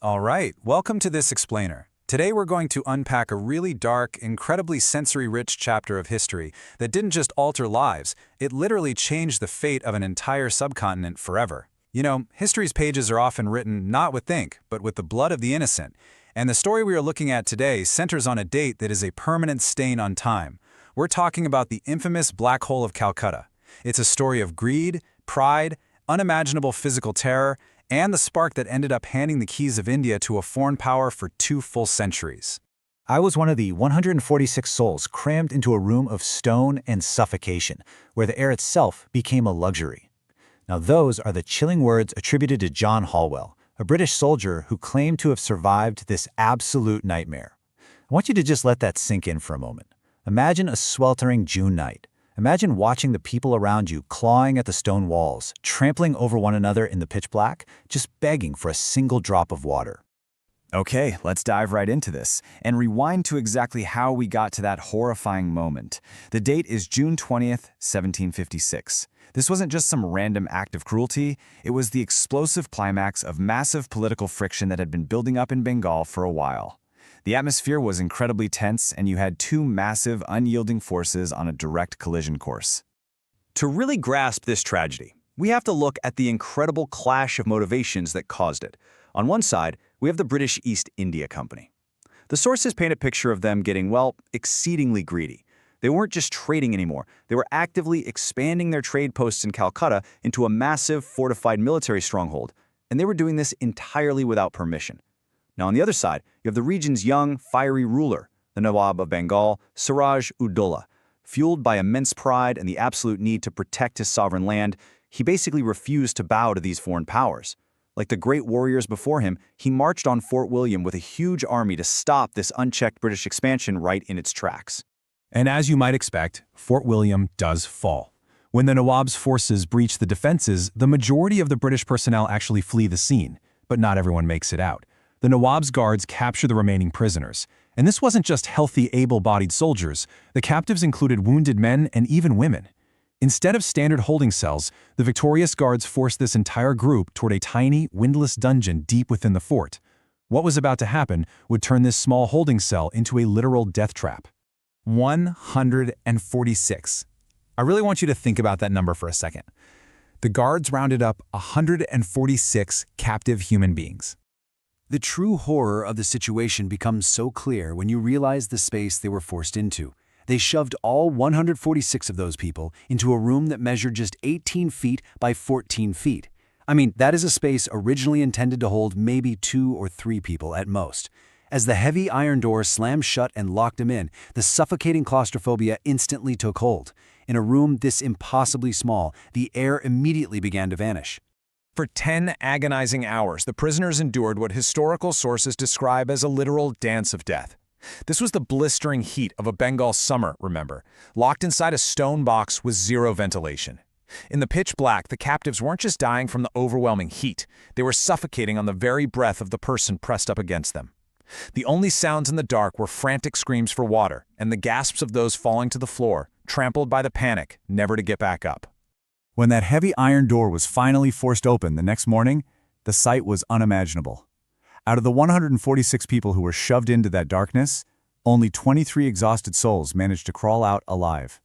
All right, welcome to this explainer. Today we're going to unpack a really dark, incredibly sensory-rich chapter of history that didn't just alter lives, it literally changed the fate of an entire subcontinent forever. You know, history's pages are often written not with ink, but with the blood of the innocent. And the story we are looking at today centers on a date that is a permanent stain on time. We're talking about the infamous Black Hole of Calcutta. It's a story of greed, pride, unimaginable physical terror, and the spark that ended up handing the keys of India to a foreign power for 2 full centuries. I was one of the 146 souls crammed into a room of stone and suffocation, where the air itself became a luxury. Now those are the chilling words attributed to John Holwell, a British soldier who claimed to have survived this absolute nightmare. I want you to just let that sink in for a moment. Imagine a sweltering June night. Imagine watching the people around you clawing at the stone walls, trampling over one another in the pitch black, just begging for a single drop of water. Okay, let's dive right into this and rewind to exactly how we got to that horrifying moment. The date is June 20th, 1756. This wasn't just some random act of cruelty, it was the explosive climax of massive political friction that had been building up in Bengal for a while. The atmosphere was incredibly tense, and you had 2 massive, unyielding forces on a direct collision course. To really grasp this tragedy, we have to look at the incredible clash of motivations that caused it. On one side, we have the British East India Company. The sources paint a picture of them getting, well, exceedingly greedy. They weren't just trading anymore, they were actively expanding their trade posts in Calcutta into a massive, fortified military stronghold, and they were doing this entirely without permission. Now on the other side, you have the region's young, fiery ruler, the Nawab of Bengal, Siraj-ud-Daulah. Fueled by immense pride and the absolute need to protect his sovereign land, he basically refused to bow to these foreign powers. Like the great warriors before him, he marched on Fort William with a huge army to stop this unchecked British expansion right in its tracks. And as you might expect, Fort William does fall. When the Nawab's forces breach the defenses, the majority of the British personnel actually flee the scene, but not everyone makes it out. The Nawab's guards capture the remaining prisoners. And this wasn't just healthy, able-bodied soldiers. The captives included wounded men and even women. Instead of standard holding cells, the victorious guards forced this entire group toward a tiny, windowless dungeon deep within the fort. What was about to happen would turn this small holding cell into a literal death trap. 146. I really want you to think about that number for a second. The guards rounded up 146 captive human beings. The true horror of the situation becomes so clear when you realize the space they were forced into. They shoved all 146 of those people into a room that measured just 18 feet by 14 feet. I mean, that is a space originally intended to hold maybe 2 or 3 people at most. As the heavy iron door slammed shut and locked them in, the suffocating claustrophobia instantly took hold. In a room this impossibly small, the air immediately began to vanish. For 10 agonizing hours, the prisoners endured what historical sources describe as a literal dance of death. This was the blistering heat of a Bengal summer, remember, locked inside a stone box with 0 ventilation. In the pitch black, the captives weren't just dying from the overwhelming heat, they were suffocating on the very breath of the person pressed up against them. The only sounds in the dark were frantic screams for water and the gasps of those falling to the floor, trampled by the panic, never to get back up. When that heavy iron door was finally forced open the next morning, the sight was unimaginable. Out of the 146 people who were shoved into that darkness, only 23 exhausted souls managed to crawl out alive.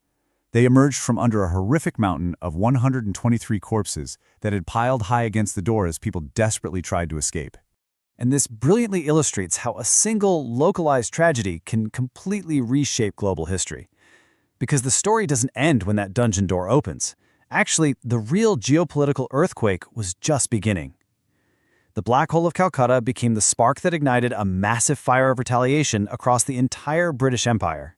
They emerged from under a horrific mountain of 123 corpses that had piled high against the door as people desperately tried to escape. And this brilliantly illustrates how a single, localized tragedy can completely reshape global history. Because the story doesn't end when that dungeon door opens. Actually, the real geopolitical earthquake was just beginning. The Black Hole of Calcutta became the spark that ignited a massive fire of retaliation across the entire British Empire.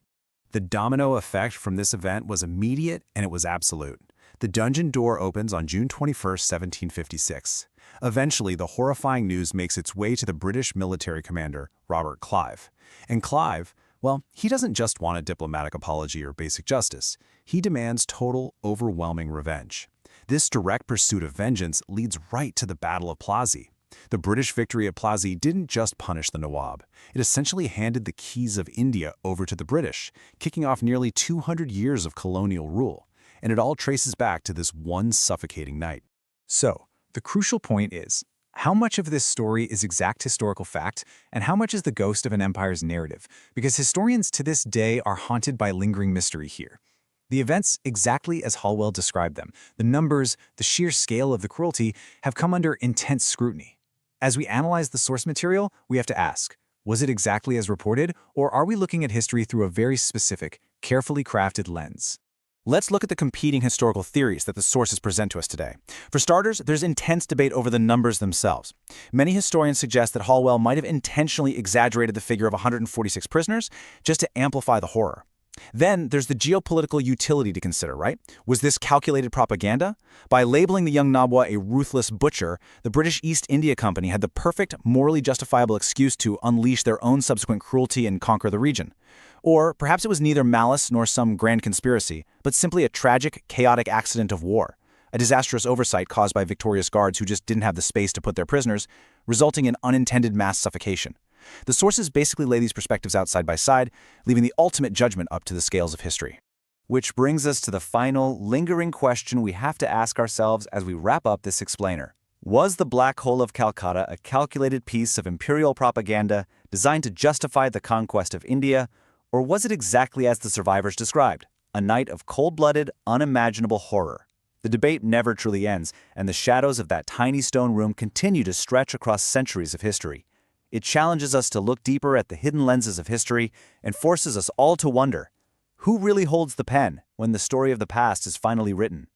The domino effect from this event was immediate and it was absolute. The dungeon door opens on June 21st, 1756. Eventually, the horrifying news makes its way to the British military commander, Robert Clive. And Clive, well, he doesn't just want a diplomatic apology or basic justice. He demands total, overwhelming revenge. This direct pursuit of vengeance leads right to the Battle of Plassey. The British victory at Plassey didn't just punish the Nawab. It essentially handed the keys of India over to the British, kicking off nearly 200 years of colonial rule. And it all traces back to this one suffocating night. So, the crucial point is, How much of this story is exact historical fact, and how much is the ghost of an empire's narrative? Because historians to this day are haunted by lingering mystery here. The events, exactly as Holwell described them, the numbers, the sheer scale of the cruelty, have come under intense scrutiny. As we analyze the source material, we have to ask, was it exactly as reported, or are we looking at history through a very specific, carefully crafted lens? Let's look at the competing historical theories that the sources present to us today. For starters, there's intense debate over the numbers themselves. Many historians suggest that Holwell might have intentionally exaggerated the figure of 146 prisoners just to amplify the horror. Then there's the geopolitical utility to consider, right? Was this calculated propaganda? By labeling the young Nawab a ruthless butcher, the British East India Company had the perfect, morally justifiable excuse to unleash their own subsequent cruelty and conquer the region. Or perhaps it was neither malice nor some grand conspiracy, but simply a tragic, chaotic accident of war, a disastrous oversight caused by victorious guards who just didn't have the space to put their prisoners, resulting in unintended mass suffocation. The sources basically lay these perspectives out side by side, leaving the ultimate judgment up to the scales of history. Which brings us to the final, lingering question we have to ask ourselves as we wrap up this explainer. Was the Black Hole of Calcutta a calculated piece of imperial propaganda designed to justify the conquest of India, or was it exactly as the survivors described, a night of cold-blooded, unimaginable horror? The debate never truly ends, and the shadows of that tiny stone room continue to stretch across centuries of history. It challenges us to look deeper at the hidden lenses of history and forces us all to wonder, who really holds the pen when the story of the past is finally written?